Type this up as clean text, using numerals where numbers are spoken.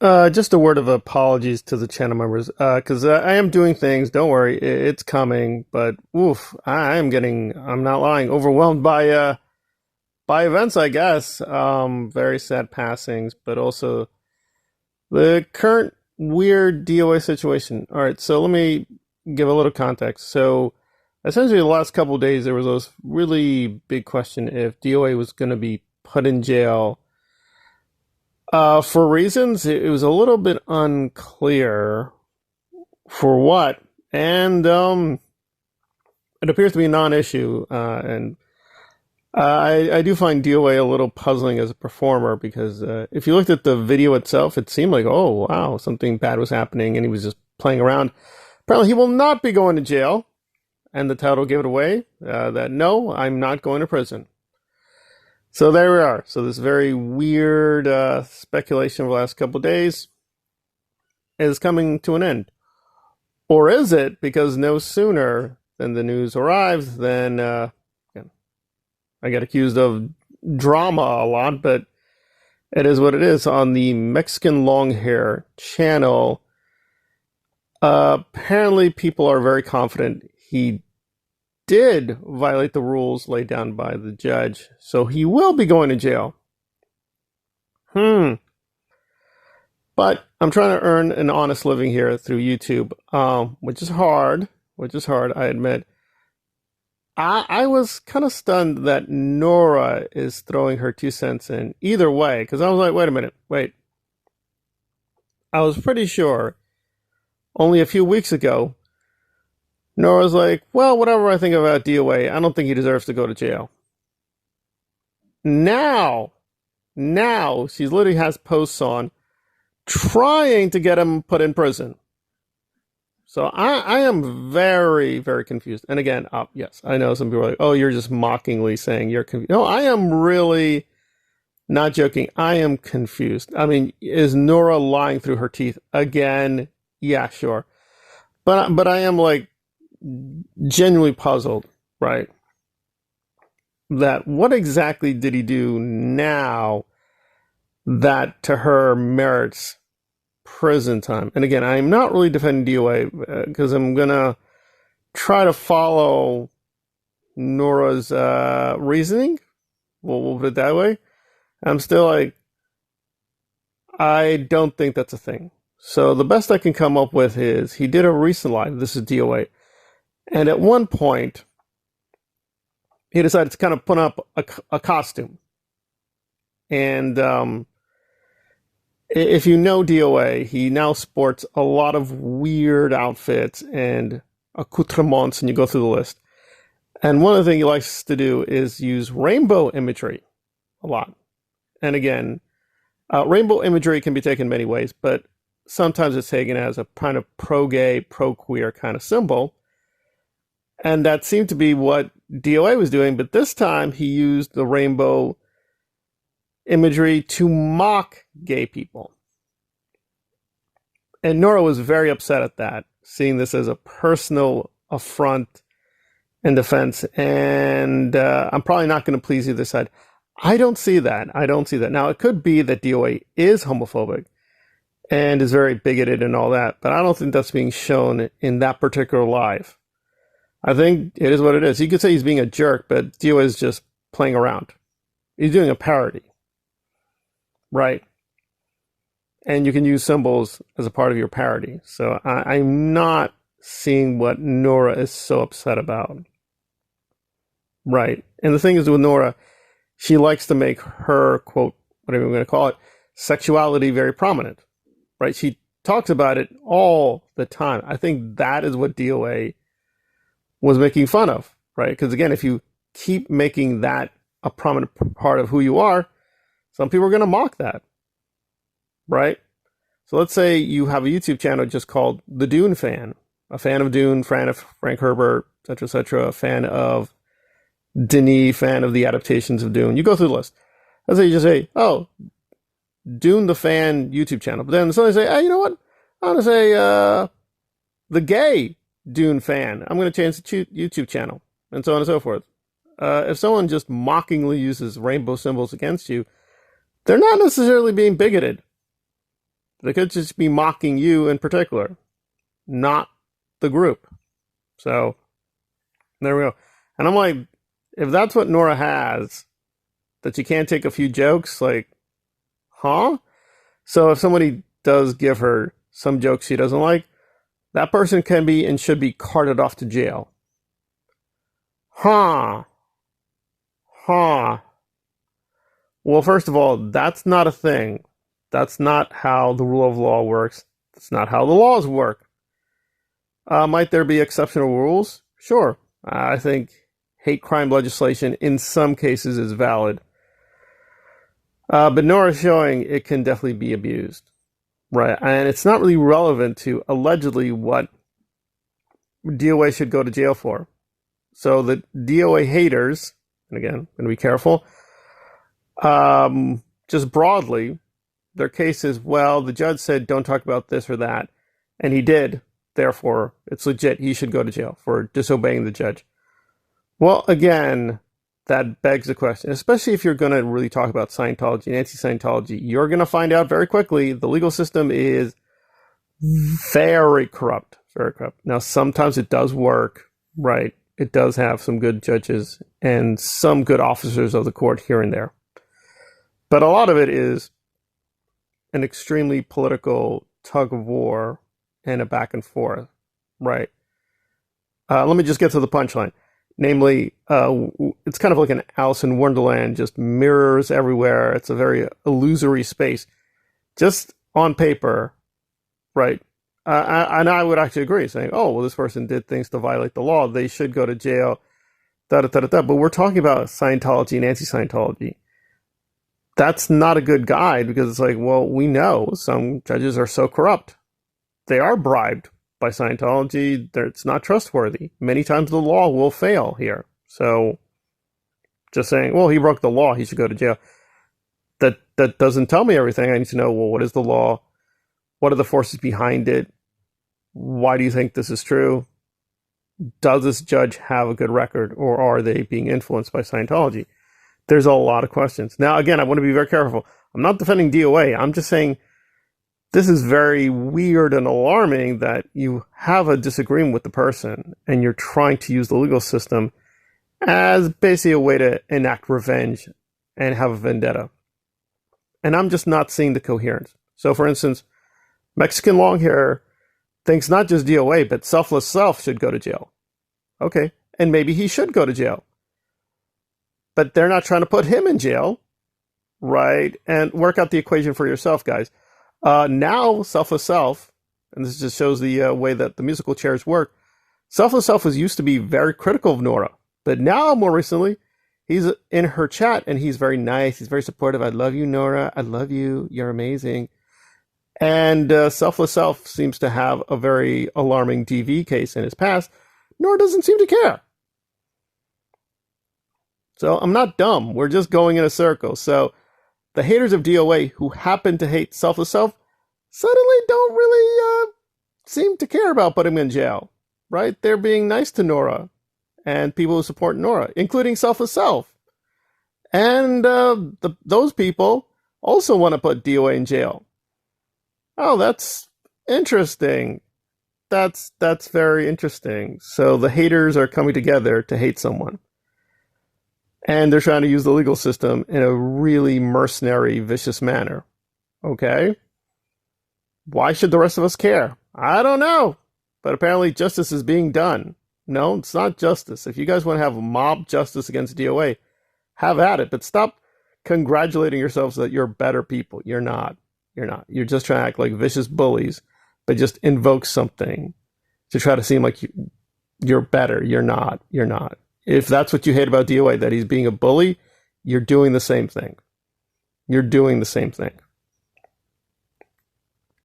Just a word of apologies to the channel members, because I am doing things. Don't worry, it's coming. But oof, I am I'm not lying, overwhelmed by events, I guess. Very sad passings, but also the current weird DOA situation. All right, so let me give a little context. So essentially, the last couple of days, there was this really big question if DOA was going to be put in jail. For reasons, it was a little bit unclear for what, and it appears to be a non-issue. And I do find DOA a little puzzling as a performer because if you looked at the video itself, it seemed like, oh wow, something bad was happening, and he was just playing around. Apparently, he will not be going to jail, and the title gave it away that no, I'm not going to prison. So there we are. So this very weird speculation of the last couple of days is coming to an end. Or is it? Because no sooner than the news arrives, then I get accused of drama a lot, but it is what it is. On the Mexican long hair channel, apparently people are very confident he did violate the rules laid down by the judge, so he will be going to jail. But I'm trying to earn an honest living here through YouTube, which is hard, I admit. I was kind of stunned that Nora is throwing her 2 cents in either way, because I was like, wait a minute, wait. I was pretty sure only a few weeks ago Nora's like, well, whatever I think about DOA, I don't think he deserves to go to jail. Now, she literally has posts on trying to get him put in prison. So I am very, very confused. And again, yes, I know some people are like, oh, you're just mockingly saying you're confused. No, I am really not joking. I am confused. I mean, is Nora lying through her teeth again? Yeah, sure. But I am like, genuinely puzzled, right? That what exactly did he do now that to her merits prison time? And again, I'm not really defending DOA because I'm gonna try to follow Nora's reasoning. We'll put it that way. I'm still like, I don't think that's a thing. So the best I can come up with is he did a recent live. This is DOA. And at one point, he decided to kind of put up a costume. And if you know DOA, he now sports a lot of weird outfits and accoutrements, and you go through the list. And one of the things he likes to do is use rainbow imagery a lot. And again, rainbow imagery can be taken many ways, but sometimes it's taken as a kind of pro-gay, pro-queer kind of symbol. And that seemed to be what DOA was doing, but this time he used the rainbow imagery to mock gay people. And Nora was very upset at that, seeing this as a personal affront and defense. And I'm probably not going to please either side. I don't see that. Now, it could be that DOA is homophobic and is very bigoted and all that, but I don't think that's being shown in that particular live. I think it is what it is. You could say he's being a jerk, but DOA is just playing around. He's doing a parody, right? And you can use symbols as a part of your parody. So I'm not seeing what Nora is so upset about. Right. And the thing is with Nora, she likes to make her, quote, whatever we're going to call it, sexuality very prominent, right? She talks about it all the time. I think that is what DOA was making fun of, right? Because again, if you keep making that a prominent part of who you are, some people are going to mock that, right? So let's say you have a YouTube channel just called The Dune Fan, a fan of Dune, fan of Frank Herbert, etc., a fan of Denis, fan of the adaptations of Dune. You go through the list. Let's say you just say, oh, Dune the Fan YouTube channel. But then somebody say, hey, you know what? I want to say the gay Dune Fan. I'm going to change the YouTube channel, and so on and so forth. If someone just mockingly uses rainbow symbols against you, they're not necessarily being bigoted. They could just be mocking you in particular, not the group. So there we go. And I'm like, if that's what Nora has, that you can't take a few jokes, like, huh? So if somebody does give her some jokes she doesn't like, that person can be and should be carted off to jail. Huh. Huh. Well, first of all, that's not a thing. That's not how the rule of law works. That's not how the laws work. Might there be exceptional rules? Sure. I think hate crime legislation in some cases is valid. But Nora's showing it can definitely be abused. Right. And it's not really relevant to allegedly what DOA should go to jail for. So the DOA haters, and again, I'm going to be careful, just broadly, their case is, well, the judge said don't talk about this or that, and he did. Therefore, it's legit. He should go to jail for disobeying the judge. Well, again, that begs the question, especially if you're going to really talk about Scientology and anti-Scientology, you're going to find out very quickly the legal system is very corrupt, very corrupt. Now, sometimes it does work, right? It does have some good judges and some good officers of the court here and there. But a lot of it is an extremely political tug of war and a back and forth, right? Let me just get to the punchline. Namely, it's kind of like an Alice in Wonderland, just mirrors everywhere. It's a very illusory space. Just on paper, right? And I would actually agree, saying, oh, well, this person did things to violate the law. They should go to jail, da-da-da-da-da. But we're talking about Scientology and anti-Scientology. That's not a good guide because it's like, well, we know some judges are so corrupt. They are bribed by Scientology. It's not trustworthy. Many times the law will fail here. So just saying, well, he broke the law, he should go to jail. That doesn't tell me everything. I need to know, well, what is the law? What are the forces behind it? Why do you think this is true? Does this judge have a good record, or are they being influenced by Scientology? There's a lot of questions. Now, again, I want to be very careful. I'm not defending DOA. I'm just saying this is very weird and alarming that you have a disagreement with the person and you're trying to use the legal system as basically a way to enact revenge and have a vendetta. And I'm just not seeing the coherence. So, for instance, Mexican Longhair thinks not just DOA, but Selfless Self should go to jail. Okay, and maybe he should go to jail. But they're not trying to put him in jail, right? And work out the equation for yourself, guys. Now, Selfless Self, and this just shows the way that the musical chairs work, Selfless Self was used to be very critical of Nora. But now, more recently, he's in her chat, and he's very nice. He's very supportive. I love you, Nora. I love you. You're amazing. And Selfless Self seems to have a very alarming DV case in his past. Nora doesn't seem to care. So I'm not dumb. We're just going in a circle. So the haters of DOA who happen to hate Selfless Self suddenly don't really seem to care about putting him in jail, right? They're being nice to Nora and people who support Nora, including Selfless Self. And those people also want to put DOA in jail. Oh, that's interesting. That's very interesting. So the haters are coming together to hate someone. And they're trying to use the legal system in a really mercenary, vicious manner. Okay? Why should the rest of us care? I don't know. But apparently justice is being done. No, it's not justice. If you guys want to have mob justice against DOA, have at it. But stop congratulating yourselves that you're better people. You're not. You're not. You're just trying to act like vicious bullies, but just invoke something to try to seem like you're better. You're not. You're not. If that's what you hate about DOA, that he's being a bully, you're doing the same thing. You're doing the same thing.